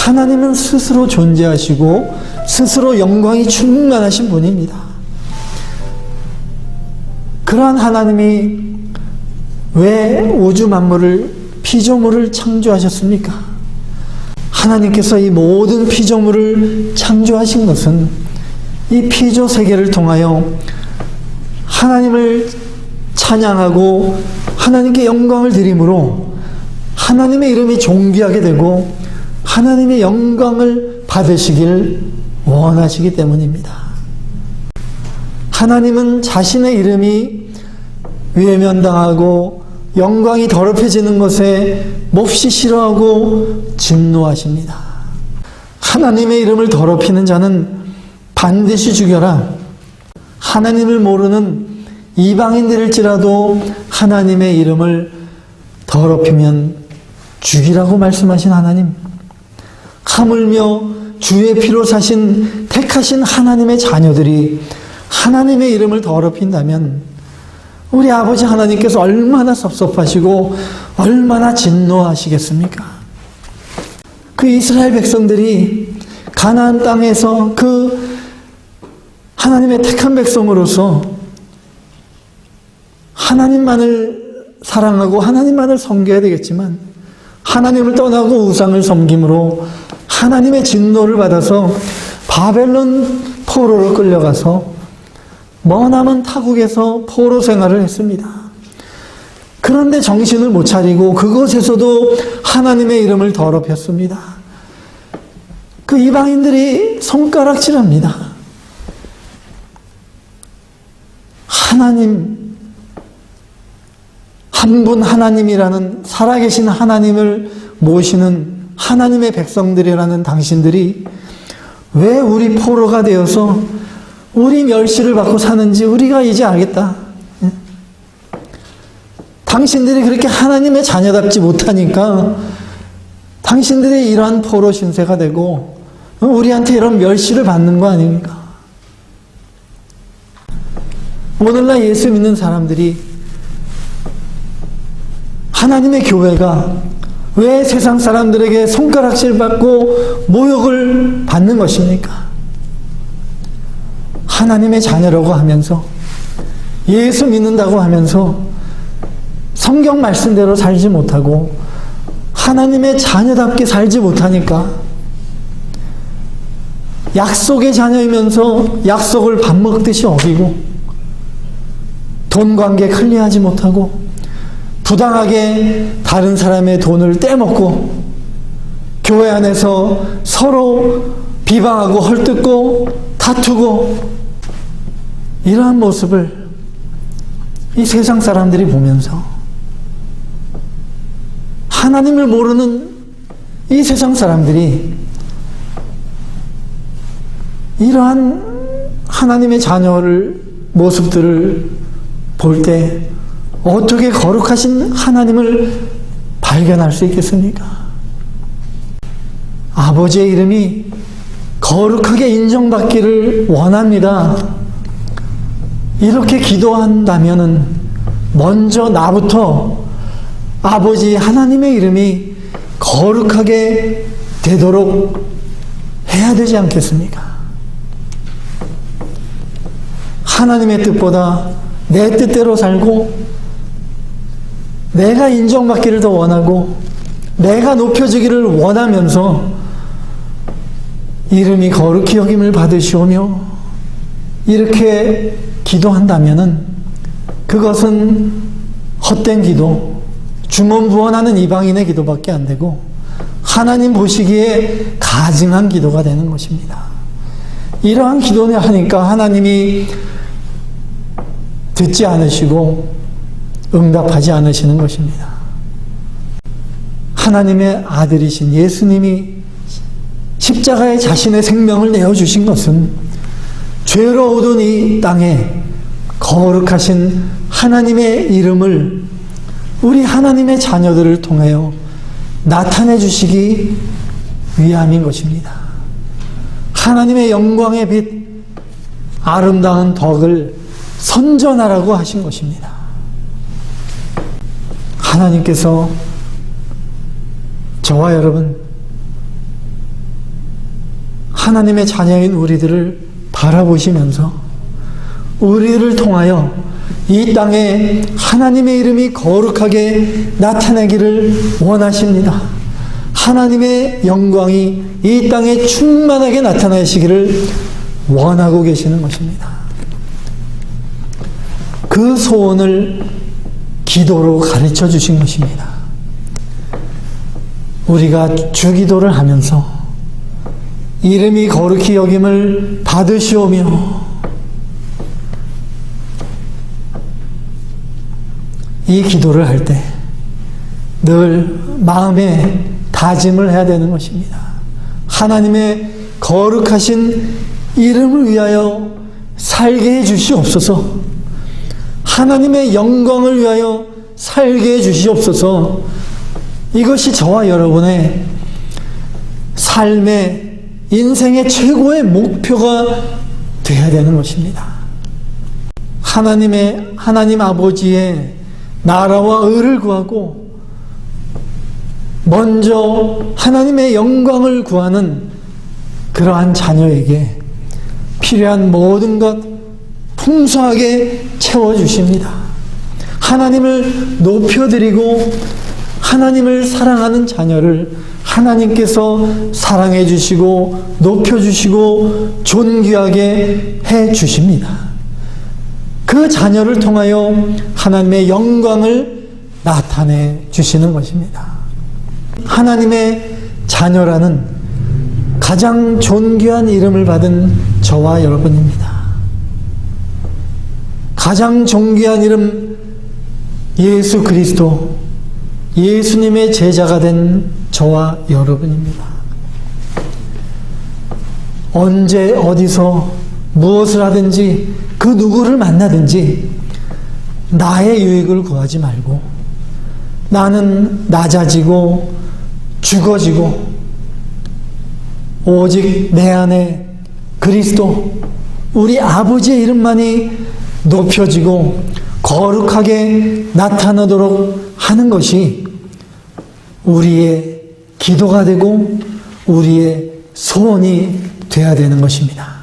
하나님은 스스로 존재하시고 스스로 영광이 충만하신 분입니다. 그러한 하나님이 왜 우주 만물을 피조물을 창조하셨습니까? 하나님께서 이 모든 피조물을 창조하신 것은 이 피조 세계를 통하여 하나님을 찬양하고 하나님께 영광을 드림으로 하나님의 이름이 존귀하게 되고 하나님의 영광을 받으시길 원하시기 때문입니다. 하나님은 자신의 이름이 외면당하고 영광이 더럽혀지는 것에 몹시 싫어하고 진노하십니다. 하나님의 이름을 더럽히는 자는 반드시 죽여라. 하나님을 모르는 이방인들일지라도 하나님의 이름을 더럽히면 죽이라고 말씀하신 하나님, 하물며 주의 피로 사신 택하신 하나님의 자녀들이 하나님의 이름을 더럽힌다면 우리 아버지 하나님께서 얼마나 섭섭하시고 얼마나 진노하시겠습니까? 그 이스라엘 백성들이 가나안 땅에서 그 하나님의 택한 백성으로서 하나님만을 사랑하고 하나님만을 섬겨야 되겠지만 하나님을 떠나고 우상을 섬김으로 하나님의 진노를 받아서 바벨론 포로로 끌려가서 머나먼 타국에서 포로 생활을 했습니다. 그런데 정신을 못 차리고 그곳에서도 하나님의 이름을 더럽혔습니다. 그 이방인들이 손가락질합니다. 하나님, 한 분 하나님이라는 살아계신 하나님을 모시는 하나님의 백성들이라는 당신들이 왜 우리 포로가 되어서 우리 멸시를 받고 사는지 우리가 이제 알겠다. 당신들이 그렇게 하나님의 자녀답지 못하니까 당신들이 이러한 포로 신세가 되고 우리한테 이런 멸시를 받는 거 아닙니까? 오늘날 예수 믿는 사람들이 하나님의 교회가 왜 세상 사람들에게 손가락질 받고 모욕을 받는 것입니까? 하나님의 자녀라고 하면서 예수 믿는다고 하면서 성경 말씀대로 살지 못하고 하나님의 자녀답게 살지 못하니까 약속의 자녀이면서 약속을 밥 먹듯이 어기고 돈 관계 클리어하지 못하고 부당하게 다른 사람의 돈을 떼먹고 교회 안에서 서로 비방하고 헐뜯고 다투고 이러한 모습을 이 세상 사람들이 보면서 하나님을 모르는 이 세상 사람들이 이러한 하나님의 자녀를 모습들을 볼 때 어떻게 거룩하신 하나님을 발견할 수 있겠습니까? 아버지의 이름이 거룩하게 인정받기를 원합니다. 이렇게 기도한다면은 먼저 나부터 아버지 하나님의 이름이 거룩하게 되도록 해야 되지 않겠습니까? 하나님의 뜻보다 내 뜻대로 살고 내가 인정받기를 더 원하고 내가 높여지기를 원하면서 이름이 거룩히 여김을 받으시오며 이렇게 기도한다면은 그것은 헛된 기도, 주문부원하는 이방인의 기도밖에 안 되고 하나님 보시기에 가증한 기도가 되는 것입니다. 이러한 기도를 하니까 하나님이 듣지 않으시고 응답하지 않으시는 것입니다. 하나님의 아들이신 예수님이 십자가에 자신의 생명을 내어주신 것은 죄로 얻은 이 땅에 거룩하신 하나님의 이름을 우리 하나님의 자녀들을 통하여 나타내 주시기 위함인 것입니다. 하나님의 영광의 빛, 아름다운 덕을 선전하라고 하신 것입니다. 하나님께서 저와 여러분 하나님의 자녀인 우리들을 바라보시면서 우리를 통하여 이 땅에 하나님의 이름이 거룩하게 나타나기를 원하십니다. 하나님의 영광이 이 땅에 충만하게 나타나시기를 원하고 계시는 것입니다. 그 소원을 기도로 가르쳐 주신 것입니다. 우리가 주기도를 하면서 이름이 거룩히 여김을 받으시오며 이 기도를 할 때 늘 마음에 다짐을 해야 되는 것입니다. 하나님의 거룩하신 이름을 위하여 살게 해 주시옵소서. 하나님의 영광을 위하여 살게 해 주시옵소서. 이것이 저와 여러분의 삶의 인생의 최고의 목표가 되어야 되는 것입니다. 하나님 아버지의 나라와 의를 구하고 먼저 하나님의 영광을 구하는 그러한 자녀에게 필요한 모든 것 풍성하게 채워주십니다. 하나님을 높여드리고 하나님을 사랑하는 자녀를 하나님께서 사랑해 주시고 높여주시고 존귀하게 해 주십니다. 그 자녀를 통하여 하나님의 영광을 나타내 주시는 것입니다. 하나님의 자녀라는 가장 존귀한 이름을 받은 저와 여러분입니다. 가장 존귀한 이름 예수 그리스도, 예수님의 제자가 된 저와 여러분입니다. 언제 어디서 무엇을 하든지 그 누구를 만나든지 나의 유익을 구하지 말고 나는 낮아지고 죽어지고 오직 내 안에 그리스도 우리 아버지의 이름만이 높여지고 거룩하게 나타나도록 하는 것이 우리의 기도가 되고 우리의 소원이 되어야 되는 것입니다.